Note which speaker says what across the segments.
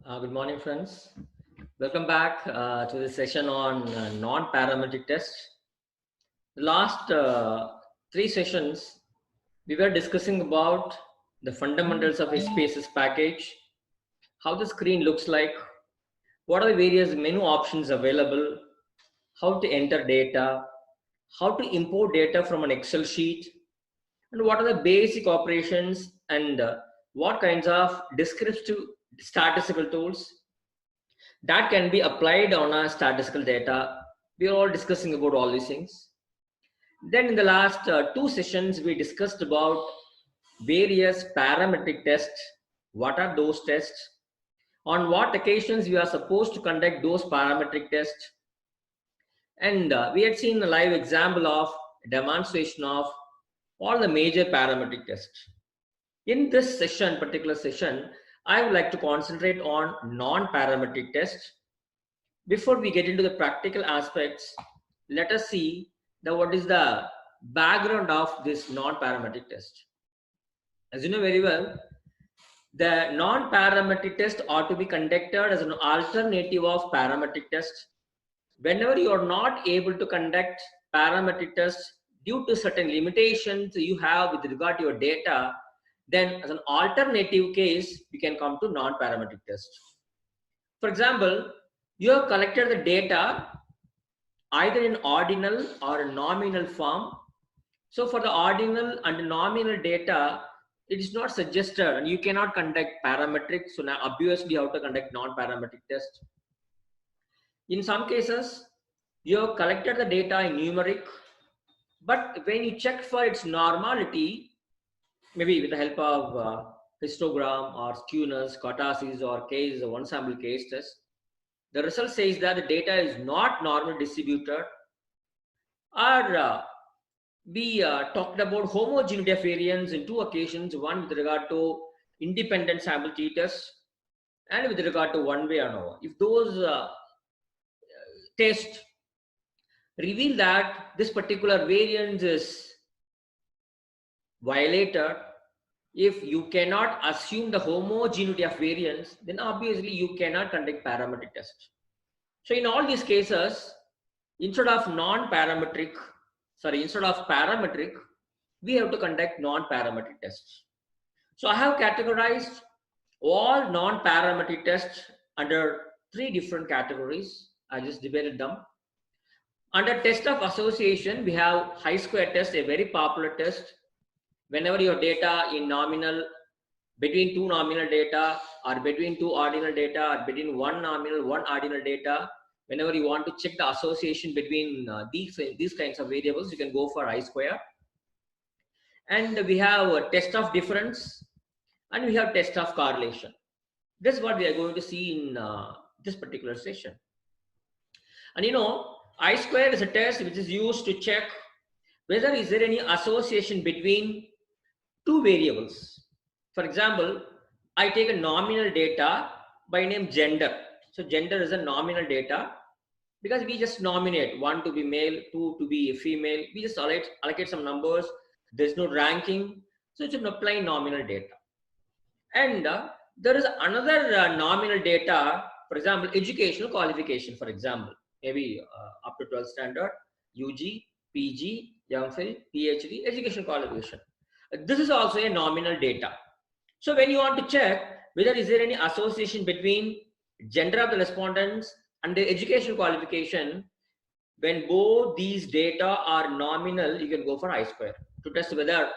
Speaker 1: Good morning, friends. Welcome back to the session on non-parametric tests. The last three sessions, we were discussing about the fundamentals of a spaces package, how the screen looks like, what are the various menu options available, how to enter data, how to import data from an Excel sheet, and what are the basic operations and what kinds of descriptive statistical tools that can be applied on a statistical data. We are all discussing about all these things. Then in the last two sessions, we discussed about various parametric tests. What are those tests? On what occasions we are supposed to conduct those parametric tests? And we had seen a live example of demonstration of all the major parametric tests. In this session, particular session, I would like to concentrate on non-parametric tests. Before we get into the practical aspects, let us see what is the background of this non-parametric test. As you know very well, the non-parametric test ought to be conducted as an alternative of parametric test. Whenever you are not able to conduct parametric tests due to certain limitations you have with regard to your data, then as an alternative case, we can come to non-parametric test. For example, you have collected the data either in ordinal or nominal form. So for the ordinal and nominal data, it is not suggested and you cannot conduct parametric. So now obviously you have to conduct non-parametric test. In some cases, you have collected the data in numeric, but when you check for its normality, maybe with the help of histogram or skewness, kurtosis or case, one sample case test, the result says that the data is not normally distributed, or we talked about homogeneity of variance in two occasions, one with regard to independent sample t-test and with regard to one-way ANOVA. If those tests reveal that this particular variance is violated, if you cannot assume the homogeneity of variance, then obviously you cannot conduct parametric test. So in all these cases, instead of parametric, we have to conduct non-parametric tests. So I have categorized all non-parametric tests under three different categories. I just divided them. Under test of association, we have chi-square test, a very popular test. Whenever your data in nominal, between two nominal data or between two ordinal data or between one nominal, one ordinal data, whenever you want to check the association between these kinds of variables, you can go for chi-square. And we have a test of difference and we have test of correlation. This is what we are going to see in this particular session. And you know, chi-square is a test which is used to check whether is there any association between two variables. For example, I take a nominal data by name gender. So gender is a nominal data because we just nominate one to be male, two to be female. We just allocate some numbers. There's no ranking. So it's an plain nominal data. And there is another nominal data, for example, educational qualification, for example, maybe up to 12th standard, UG, PG, MPhil, PhD, education qualification. This is also a nominal data. So when you want to check whether is there any association between gender of the respondents and the education qualification, when both these data are nominal, you can go for chi-square to test whether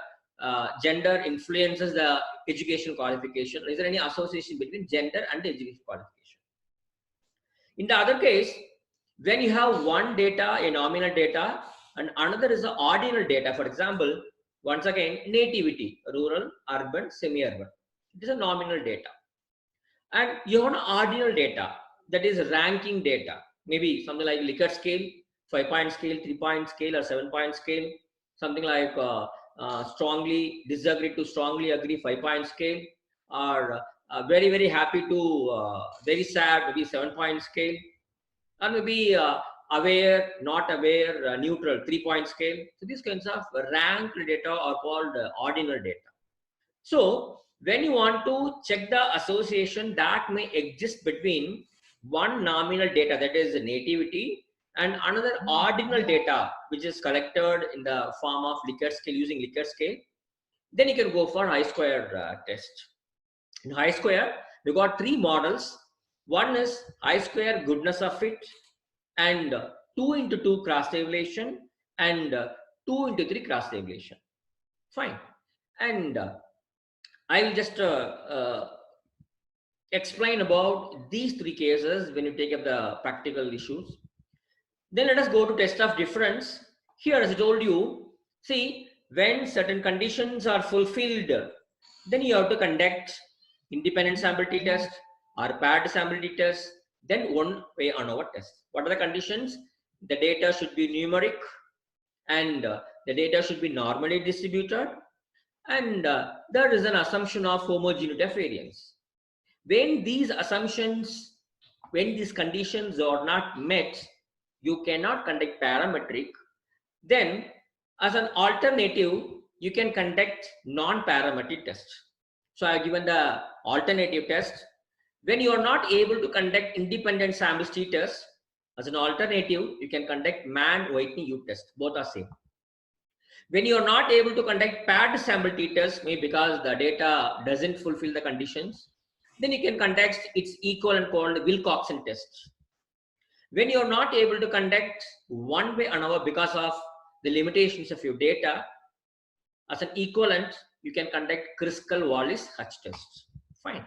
Speaker 1: gender influences the education qualification. Is there any association between gender and the education qualification? In the other case, when you have one data, a nominal data, and another is the ordinal data, for example, once again, nativity, rural, urban, semi-urban. It is a nominal data. And you have an ordinal data, that is ranking data. Maybe something like Likert scale, 5-point scale, 3-point scale, or 7-point scale. Something like strongly disagree to strongly agree 5-point scale, or very, very happy to very sad, maybe 7-point scale, or maybe aware, not aware, neutral, 3-point scale. So these kinds of ranked data are called ordinal data. So when you want to check the association that may exist between one nominal data, that is nativity, and another ordinal data, which is collected in the form of Likert scale, using Likert scale, then you can go for chi-square test. In chi-square, we got three models. One is chi-square goodness of fit, and 2 into 2 cross tabulation, and 2 into 3 cross tabulation. Fine. And I will just explain about these three cases when you take up the practical issues. Then let us go to test of difference. Here, as I told you, see, when certain conditions are fulfilled, then you have to conduct independent sample t-test or paired sample t-test, then one way ANOVA test. What are the conditions? The data should be numeric, and the data should be normally distributed, and there is an assumption of homogeneity of variance. When these assumptions, when these conditions are not met, you cannot conduct parametric. Then as an alternative, you can conduct non-parametric test. So I have given the alternative test. When you are not able to conduct independent sample t-test, as an alternative, you can conduct Mann-Whitney U test. Both are same. When you are not able to conduct paired sample t-test, maybe because the data doesn't fulfill the conditions, then you can conduct its equivalent called Wilcoxon test. When you are not able to conduct one-way ANOVA because of the limitations of your data, as an equivalent, you can conduct Kruskal-Wallis Hutch test. Fine.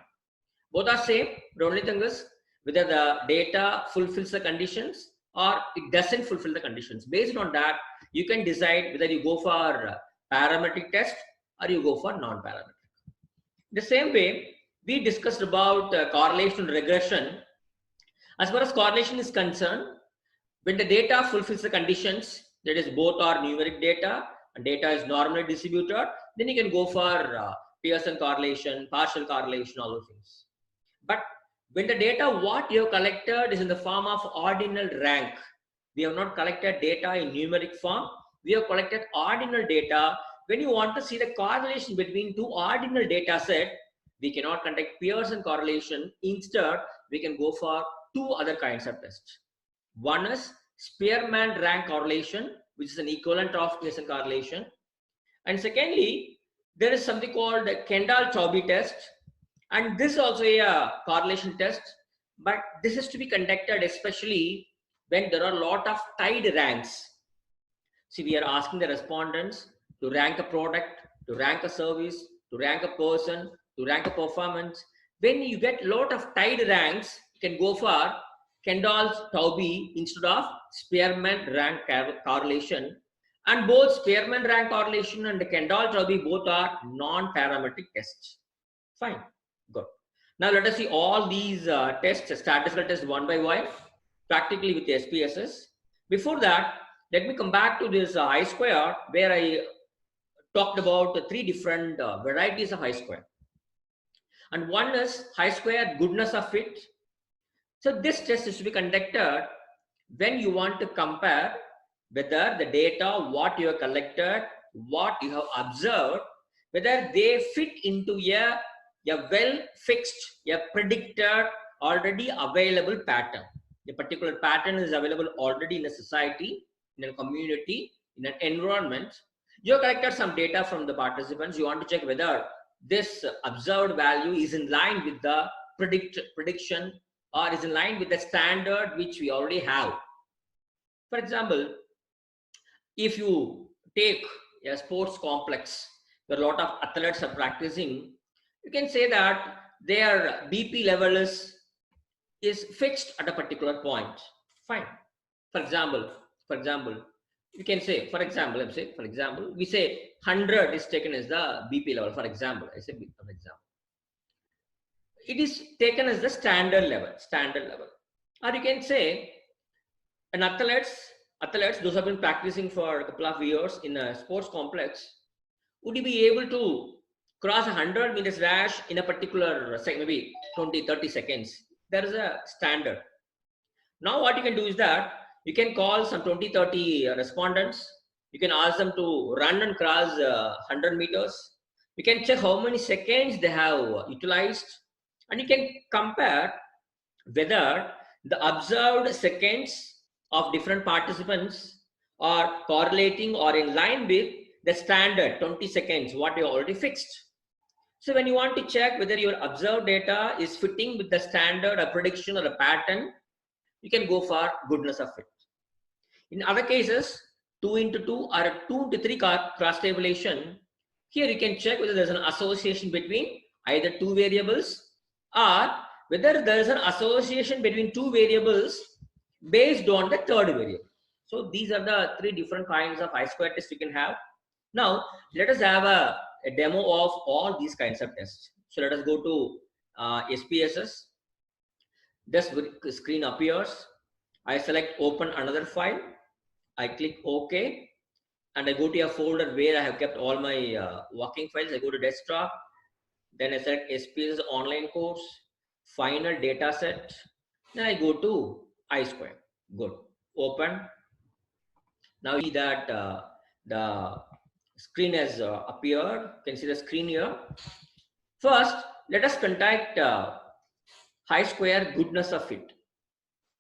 Speaker 1: Both are same. The only thing is whether the data fulfills the conditions or it doesn't fulfill the conditions. Based on that, you can decide whether you go for parametric test or you go for non-parametric. The same way, we discussed about correlation and regression. As far as correlation is concerned, when the data fulfills the conditions, that is both are numeric data and data is normally distributed, then you can go for Pearson correlation, partial correlation, all those things. But when the data what you have collected is in the form of ordinal rank, we have not collected data in numeric form, we have collected ordinal data. When you want to see the correlation between two ordinal data set, we cannot conduct Pearson correlation. Instead, we can go for two other kinds of tests. One is Spearman rank correlation, which is an equivalent of Pearson correlation. And secondly, there is something called the Kendall-Taubé test. And this is also a correlation test, but this is to be conducted especially when there are a lot of tied ranks. See, we are asking the respondents to rank a product, to rank a service, to rank a person, to rank a performance. When you get a lot of tied ranks, you can go for Kendall-Taubé instead of Spearman rank correlation. And both Spearman rank correlation and Kendall-Taubé both are non-parametric tests. Fine. Good. Now let us see all these tests, statistical tests one by one, practically with the SPSS. Before that, let me come back to this chi-square where I talked about the three different varieties of chi-square. And one is chi-square goodness of fit. So this test is to be conducted when you want to compare whether the data, what you have collected, what you have observed, whether they fit into a well fixed, a predicted, already available pattern. A particular pattern is available already in a society, in a community, in an environment. You have collected some data from the participants. You want to check whether this observed value is in line with the prediction or is in line with the standard which we already have. For example, if you take a sports complex where a lot of athletes are practicing, you can say that their BP level is fixed at a particular point. Fine. For example, you can say, for example, we say 100 is taken as the BP level. For example, I say for example, it is taken as the standard level. Or you can say an athletes, those who have been practicing for a couple of years in a sports complex, would you be able to cross 100 meters dash in a particular maybe 20-30 seconds? There is a standard. Now what you can do is that you can call some 20-30 respondents. You can ask them to run and cross 100 meters. You can check how many seconds they have utilized, and you can compare whether the observed seconds of different participants are correlating or in line with the standard 20 seconds what you already fixed. So when you want to check whether your observed data is fitting with the standard, a prediction or a pattern, you can go for goodness of fit. In other cases, 2 into 2 or a 2 into 3 cross tabulation, here you can check whether there's an association between either two variables or whether there is an association between two variables based on the third variable. So these are the three different kinds of I-square tests you can have. Now let us have a demo of all these kinds of tests. So let us go to SPSS. This screen appears. I select open another file. I click OK, and I go to a folder where I have kept all my working files. I go to desktop, then I select SPSS online course, final data set. Then I go to I-square. Good. Open. Now you see that the screen has appeared. You can see the screen here. First, let us contact I-square goodness of fit.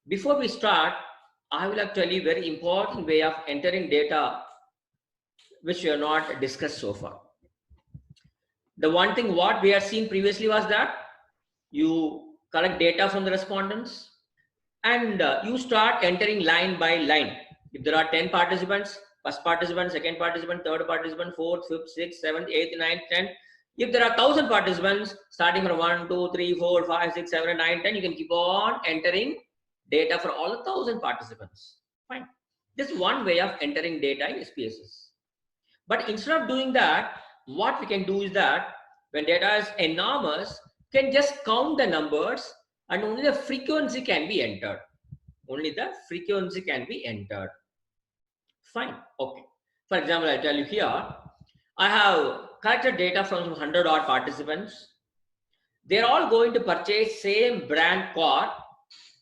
Speaker 1: Before we start, I will tell you very important way of entering data which we have not discussed so far. The one thing what we have seen previously was that you collect data from the respondents and you start entering line by line. If there are 10 participants, first participant, second participant, third participant, fourth, fifth, sixth, seventh, eighth, ninth, 10. If there are 1,000 participants, starting from 1, 2, 3, 4, 5, 6, 7, 9, 10, you can keep on entering data for all 1,000 participants. Fine. This is one way of entering data in SPSS. But instead of doing that, what we can do is that when data is enormous, we can just count the numbers and only the frequency can be entered. Only the frequency can be entered. Fine. Okay. For example, I'll tell you here, I have collected data from 100 odd participants. They're all going to purchase same brand car,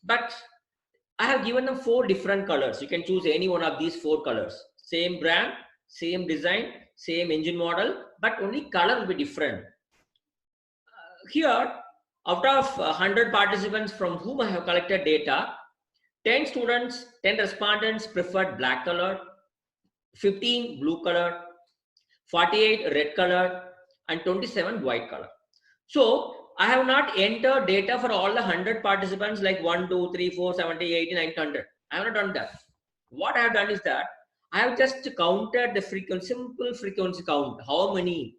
Speaker 1: but I have given them 4 different colors. You can choose any one of these 4 colors. Same brand, same design, same engine model, but only color will be different. Here, out of 100 participants from whom I have collected data, 10 students, 10 respondents preferred black color, 15 blue color, 48 red color, and 27 white color. So I have not entered data for all the 100 participants like 1, 2, 3, 4, 70, 80, 90, 100. I have not done that. What I have done is that I have just counted the frequency, simple frequency count. How many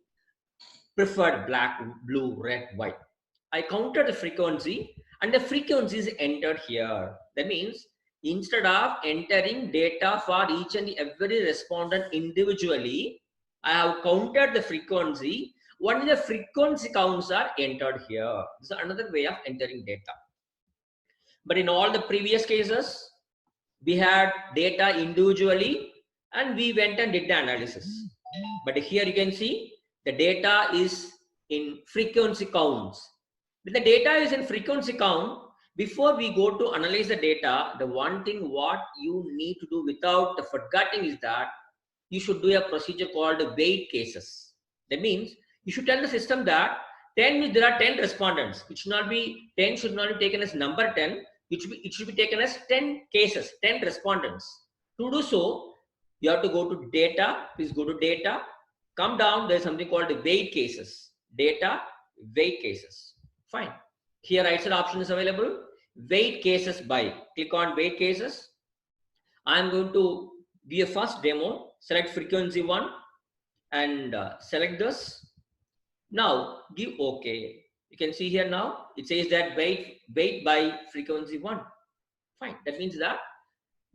Speaker 1: preferred black, blue, red, white? I counted the frequency and the frequency is entered here. That means instead of entering data for each and every respondent individually, I have counted the frequency. Only the frequency counts are entered here. This is another way of entering data. But in all the previous cases, we had data individually and we went and did the analysis. But here you can see the data is in frequency counts. When the data is in frequency count, before we go to analyze the data, the one thing what you need to do without forgetting is that you should do a procedure called weight cases. That means you should tell the system that 10 means there are 10 respondents. It should not be 10 should not be taken as number 10. It should be taken as 10 cases, 10 respondents. To do so, you have to go to data. Please go to data. Come down. There is something called weight cases. Data, weight cases. Fine. Here right side option is available. Weight cases by. Click on weight cases. I am going to give a first demo. Select frequency 1 and select this. Now give OK. You can see here now it says that weight by frequency 1. Fine. That means that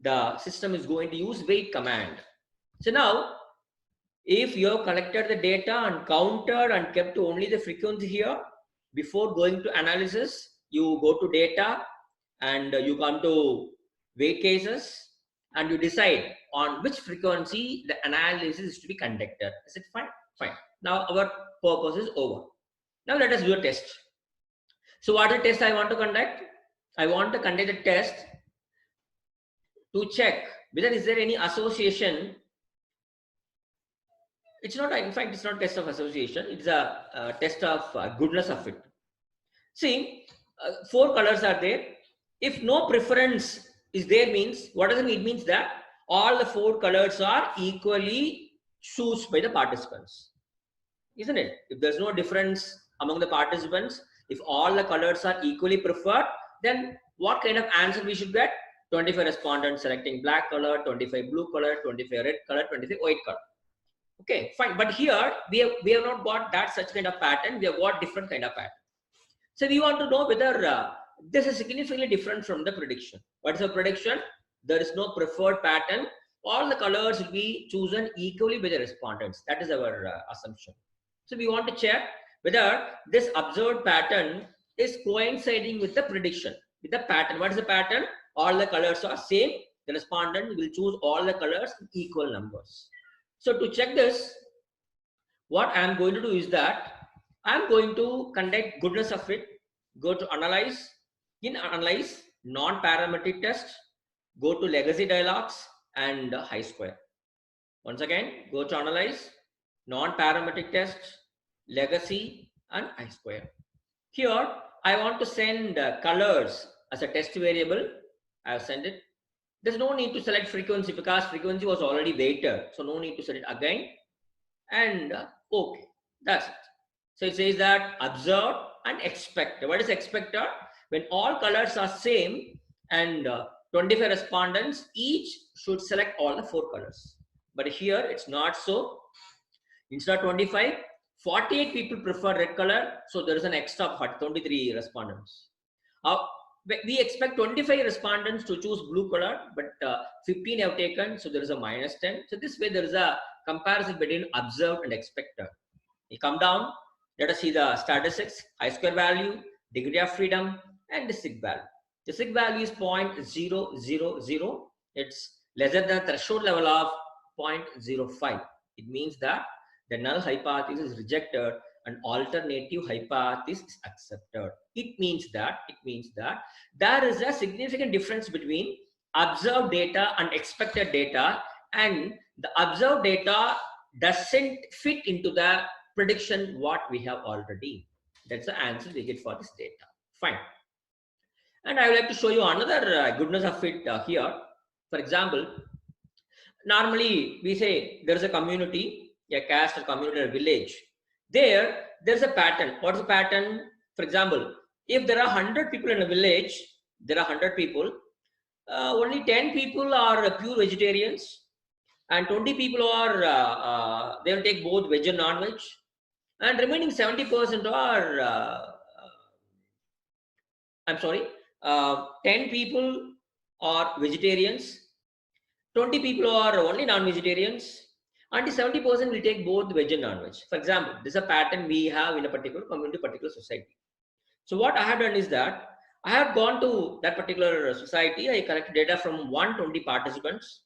Speaker 1: the system is going to use weight command. So now if you have collected the data and counted and kept only the frequency here, before going to analysis, you go to data and you come to weight cases and you decide on which frequency the analysis is to be conducted. Is it fine? Fine. Now our purpose is over. Now let us do a test. So what is the test I want to conduct? I want to conduct a test to check whether is there any association It's not, in fact, it's not test of association. It's a test of goodness of fit. See, 4 colors are there. If no preference is there means, what does it mean? It means that all the 4 colors are equally chosen by the participants. Isn't it? If there's no difference among the participants, if all the colors are equally preferred, then what kind of answer we should get? 25 respondents selecting black color, 25 blue color, 25 red color, 25 white color. Okay, fine. But here we have not got that such kind of pattern. We have got different kind of pattern. So we want to know whether this is significantly different from the prediction. What is the prediction? There is no preferred pattern. All the colors will be chosen equally by the respondents. That is our assumption. So we want to check whether this observed pattern is coinciding with the prediction, with the pattern. What is the pattern? All the colors are same. The respondent will choose all the colors in equal numbers. So to check this, what I am going to do is that I am going to conduct goodness of fit, go to analyze, in analyze, non-parametric test, go to legacy dialogues and chi-square. Once again, go to analyze, non-parametric test, legacy and chi-square. Here, I want to send colors as a test variable. I have sent it. There's no need to select frequency because frequency was already weighted. So no need to set it again. And okay, that's it. So it says that observed and expected. What is expected? When all colors are same and 25 respondents, each should select all the 4 colors. But here it's not so. Instead of 25, 48 people prefer red color. So there is an extra of 23 respondents. We expect 25 respondents to choose blue color, but 15 have taken. So there is a minus 10. So this way there is a comparison between observed and expected. We come down. Let us see the statistics, chi-square value, degree of freedom, and the sig value. The sig value is 0.000. It's lesser than the threshold level of 0.05. It means that the null hypothesis is rejected and alternative hypothesis is accepted. It means that there is a significant difference between observed data and expected data, and the observed data doesn't fit into the prediction what we have already. That's the answer we get for this data. Fine. And I would like to show you another goodness of fit here. For example, normally we say there is a community, a caste or community or village. There's a pattern. What's the pattern? For example, if there are 100 people in a village, there are 100 people, only 10 people are pure vegetarians and 20 people are, they will take both veg and non-veg, and remaining 70% are, 10 people are vegetarians, 20 people are only non-vegetarians, and 70% will take both veg and non-veg. For example, this is a pattern we have in a particular community, particular society. So what I have done is that I have gone to that particular society. I collected data from 120 participants.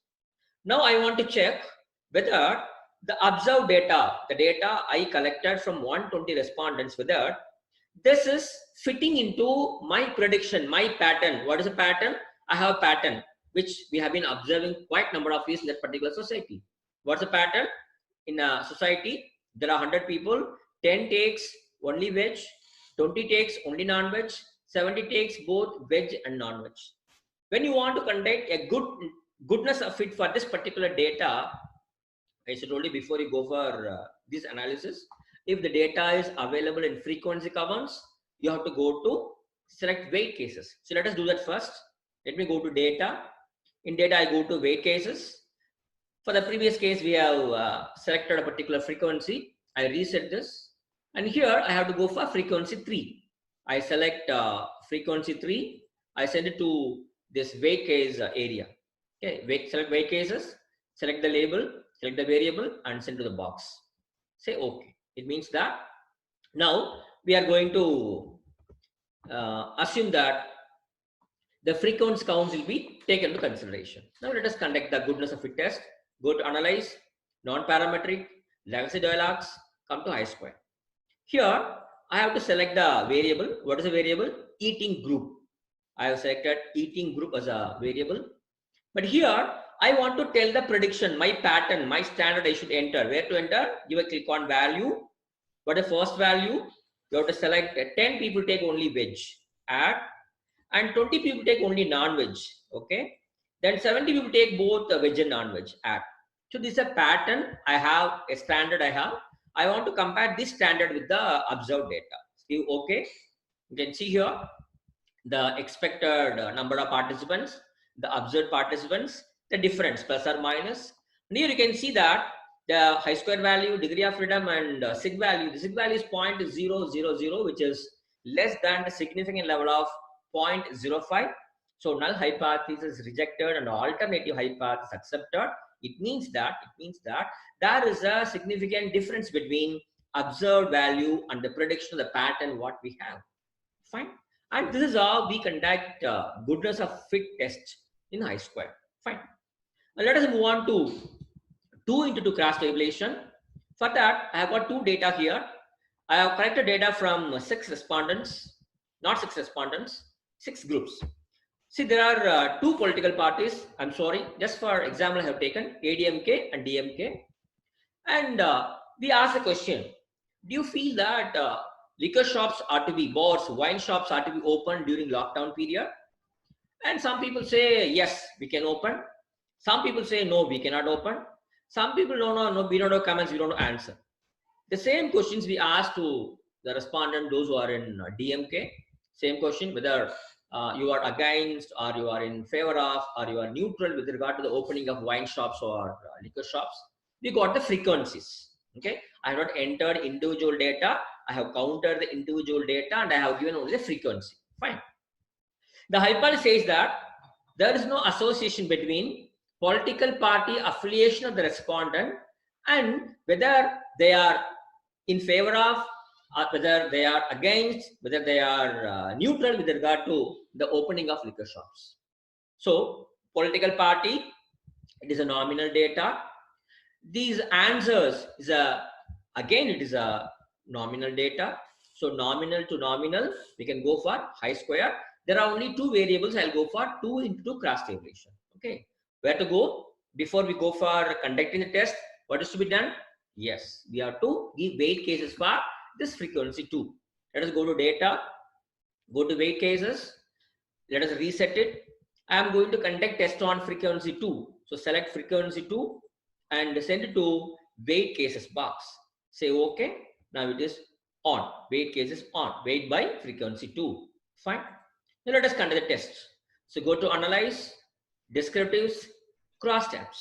Speaker 1: Now I want to check whether the observed data, the data I collected from 120 respondents, whether this is fitting into my prediction, my pattern. What is a pattern? I have a pattern which we have been observing quite a number of years in that particular society. What's the pattern? In a society, there are 100 people, 10 takes only veg, 20 takes only non-veg, 70 takes both veg and non-veg. When you want to conduct a goodness of fit for this particular data, I should told you before you go for this analysis, if the data is available in frequency counts, you have to go to select weight cases. So let us do that first. Let me go to data. In data, I go to weight cases. For the previous case, we have selected a particular frequency. I reset this. And here I have to go for frequency 3. I select frequency 3. I send it to this weight case area. Okay, select weight cases, select the label, select the variable, and send to the box. Say OK. It means that now we are going to assume that the frequency counts will be taken into consideration. Now let us conduct the goodness of fit test. Go to analyze, non-parametric, legacy dialogues, come to chi-square. Here I have to select the variable. What is the variable? Eating group. I have selected eating group as a variable. But here I want to tell the prediction, my pattern, my standard I should enter. Where to enter? Give a click on value. What is the first value? You have to select 10 people take only veg, add, and 20 people take only non-veg. Okay. Then 70 people take both veg and non-veg, add. So this is a pattern I have, a standard I have. I want to compare this standard with the observed data. See, okay. You can see here the expected number of participants, the observed participants, the difference plus or minus. And here you can see that the chi-square value, degree of freedom, and sig value. The sig value is 0.000, which is less than the significant level of 0.05. So null hypothesis is rejected and alternative hypothesis accepted. It means that there is a significant difference between observed value and the prediction of the pattern what we have. Fine. And this is how we conduct goodness of fit test in chi-square. Fine. Now let us move on to 2x2 cross tabulation. For that, I have got two data here. I have collected data from 6 respondents, not 6 respondents, 6 groups. See, there are 2 political parties. I'm sorry, just for example, I have taken ADMK and DMK. And we asked a question. Do you feel that liquor shops are to be, bars, wine shops are to be open during lockdown period? And some people say, yes, we can open. Some people say, no, we cannot open. Some people don't know, no, we don't know comments, we don't know answer. The same questions we asked to the respondent, those who are in DMK, same question, whether you are against or you are in favor of or you are neutral with regard to the opening of wine shops or liquor shops. We got the frequencies. Okay, I have not entered individual data. I have counted the individual data and I have given only the frequency. Fine. The hypothesis says that there is no association between political party affiliation of the respondent and whether they are in favor of or whether they are against, whether they are neutral with regard to the opening of liquor shops. So political party, it is a nominal data. These answers is again it is a nominal data. So nominal to nominal, we can go for chi-square. There are only 2 variables. I'll go for 2x2 cross tabulation. Okay, where to go before we go for conducting the test? What is to be done? Yes, we have to give weight cases for this frequency 2. Let us go to data, go to weight cases. Let us reset it. I am going to conduct test on frequency 2. So select frequency 2 and send it to weight cases box. Say okay. Now it is on. Weight cases on. Weight by frequency 2. Fine. Now let us conduct the test. So go to analyze, descriptives, crosstabs.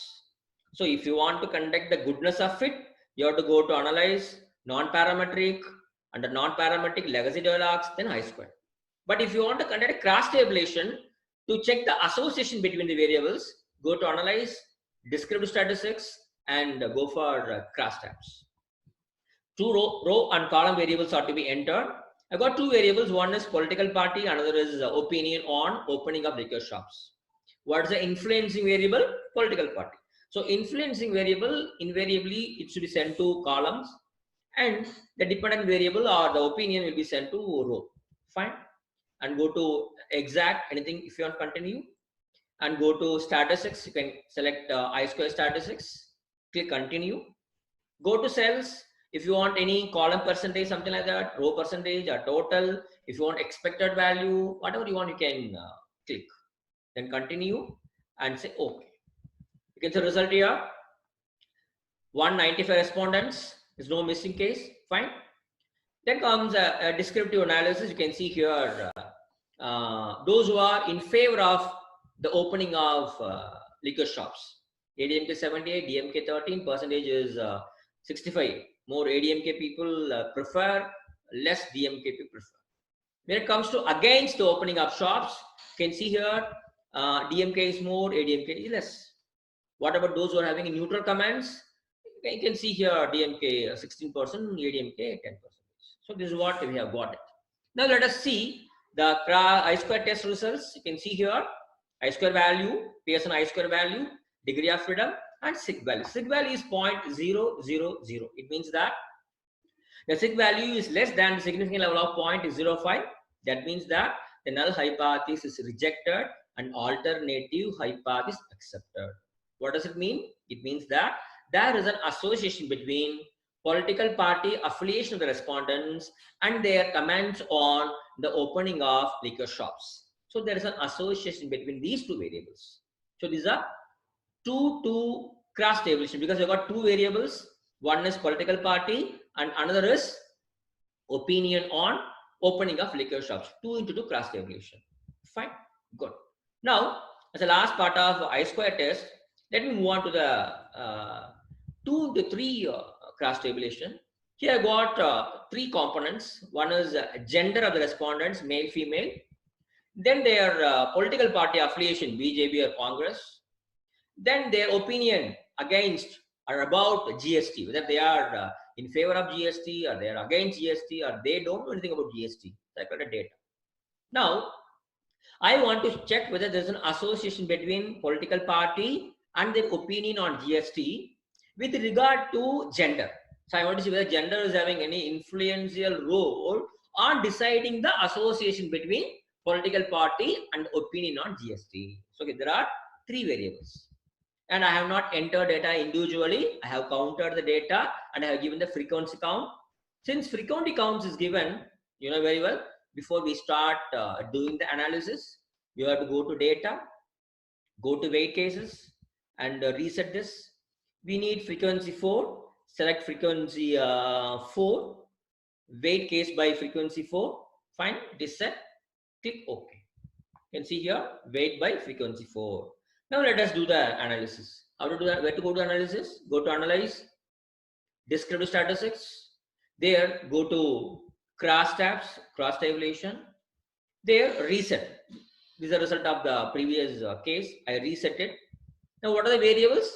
Speaker 1: So if you want to conduct the goodness of fit, you have to go to analyze, non-parametric, under non-parametric legacy dialogues, then chi-square. But if you want to conduct a cross tabulation to check the association between the variables, go to analyze, descriptive statistics, and go for crosstabs. 2 row and column variables are to be entered. I got 2 variables. One is political party, another is opinion on opening of liquor shops. What is the influencing variable? Political party. So influencing variable, invariably it should be sent to columns, and the dependent variable or the opinion will be sent to row. Fine. And go to exact, anything if you want to continue, and go to statistics. You can select chi-square statistics, click continue. Go to cells. If you want any column percentage, something like that, row percentage or total, if you want expected value, whatever you want, you can click. Then continue and say okay. You can see the result here. 195 respondents. There's no missing case. Fine. Then comes a descriptive analysis. You can see here those who are in favor of the opening of liquor shops. ADMK 78, DMK 13, percentage is 65. More ADMK people prefer, less DMK people prefer. When it comes to against the opening of shops, you can see here DMK is more, ADMK is less. What about those who are having neutral comments? You can see here DMK 16%, ADMK 10%. So this is what we have got it. Now let us see the chi-square test results. You can see here chi-square value, Pearson chi-square value, degree of freedom, and sig value. Sig value is 0.000. It means that the sig value is less than the significant level of 0.05. That means that the null hypothesis is rejected and alternative hypothesis accepted. What does it mean? It means that there is an association between political party affiliation of the respondents and their comments on the opening of liquor shops. So there is an association between these two variables. So these are two cross tabulation, because you've got two variables. One is political party and another is opinion on opening of liquor shops. 2 into 2 cross tabulation. Fine, good. Now, as the last part of I-square test, let me move on to the 2 into 3 cross tabulation. Here I got 3 components. One is gender of the respondents, male, female. Then their political party affiliation, BJP or Congress. Then their opinion against or about GST, whether they are in favor of GST or they are against GST or they don't know anything about GST. So I got the data. Now, I want to check whether there's an association between political party and their opinion on GST with regard to gender. So I want to see whether gender is having any influential role on deciding the association between political party and opinion on GST. So okay, there are 3 variables. And I have not entered data individually. I have counted the data and I have given the frequency count. Since frequency counts is given, you know very well, before we start doing the analysis, you have to go to data, go to weight cases and reset this. We need frequency 4, select frequency 4, weight case by frequency 4, fine, it is set, click OK. You can see here, weight by frequency 4. Now let us do the analysis. How to do that? Where to go to analysis? Go to analyze, descriptive statistics. There, go to cross tabulation. There, reset. This is a result of the previous case. I reset it. Now, what are the variables?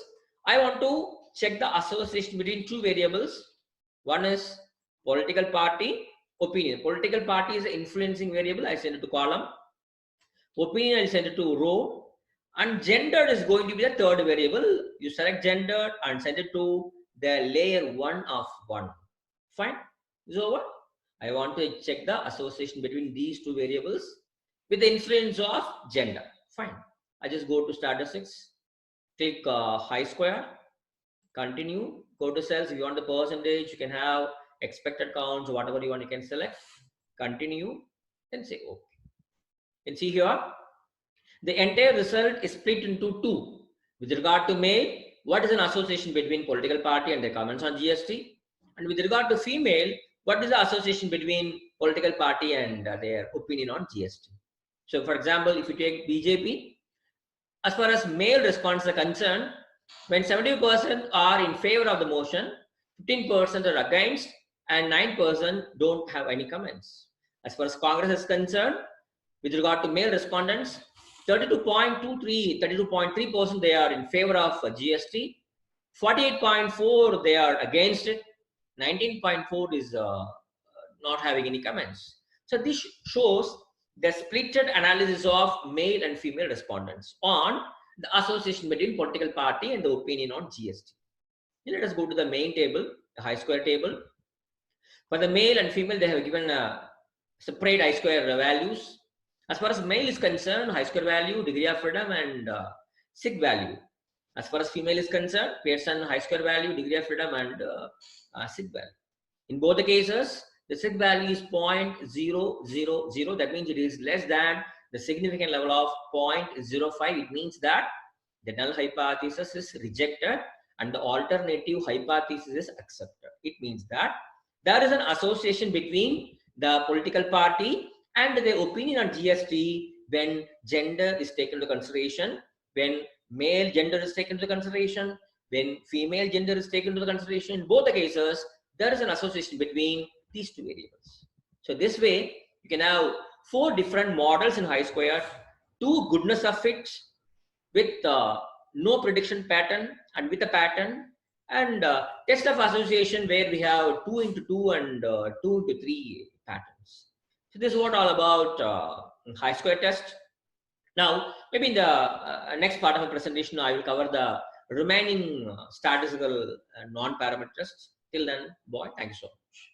Speaker 1: I want to check the association between 2 variables. One is political party, opinion. Political party is an influencing variable. I send it to column. Opinion, I send it to row. And gender is going to be the 3rd variable. You select gender and send it to the layer 1 of 1. Fine. Is over. I want to check the association between these 2 variables with the influence of gender. Fine. I just go to statistics, click I-square, continue, go to cells. If you want the percentage, you can have expected counts, whatever you want, you can select, continue, then say OK. You can see here, the entire result is split into 2. With regard to male, what is an association between political party and their comments on GST? And with regard to female, what is the association between political party and their opinion on GST? So for example, if you take BJP, as far as male responses are concerned, when 70% are in favor of the motion, 15% are against, and 9% don't have any comments. As far as Congress is concerned, with regard to male respondents, 32.3% they are in favor of GST, 48.4% they are against it, 19.4% is not having any comments. So this shows the splitted analysis of male and female respondents on the association between political party and the opinion on GST. Now let us go to the main table, the I-square table. For the male and female, they have given separate I-square values. As far as male is concerned, I-square value, degree of freedom, and SIG value. As far as female is concerned, Pearson I-square value, degree of freedom, and SIG value. In both the cases, the SIG value is 0.000. That means it is less than the significant level of 0.05. It means that the null hypothesis is rejected and the alternative hypothesis is accepted. It means that there is an association between the political party and the opinion on GST when gender is taken into consideration, when male gender is taken into consideration, when female gender is taken into consideration. In both the cases, there is an association between these 2 variables. So this way, you can have 4 different models in I-square, 2 goodness of fits with no prediction pattern and with a pattern, and test of association where we have 2 into 2 and 2 into 3 patterns. So this is what all about I-square test. Now, maybe in the next part of the presentation, I will cover the remaining statistical non-parameter tests. Till then, boy, thank you so much.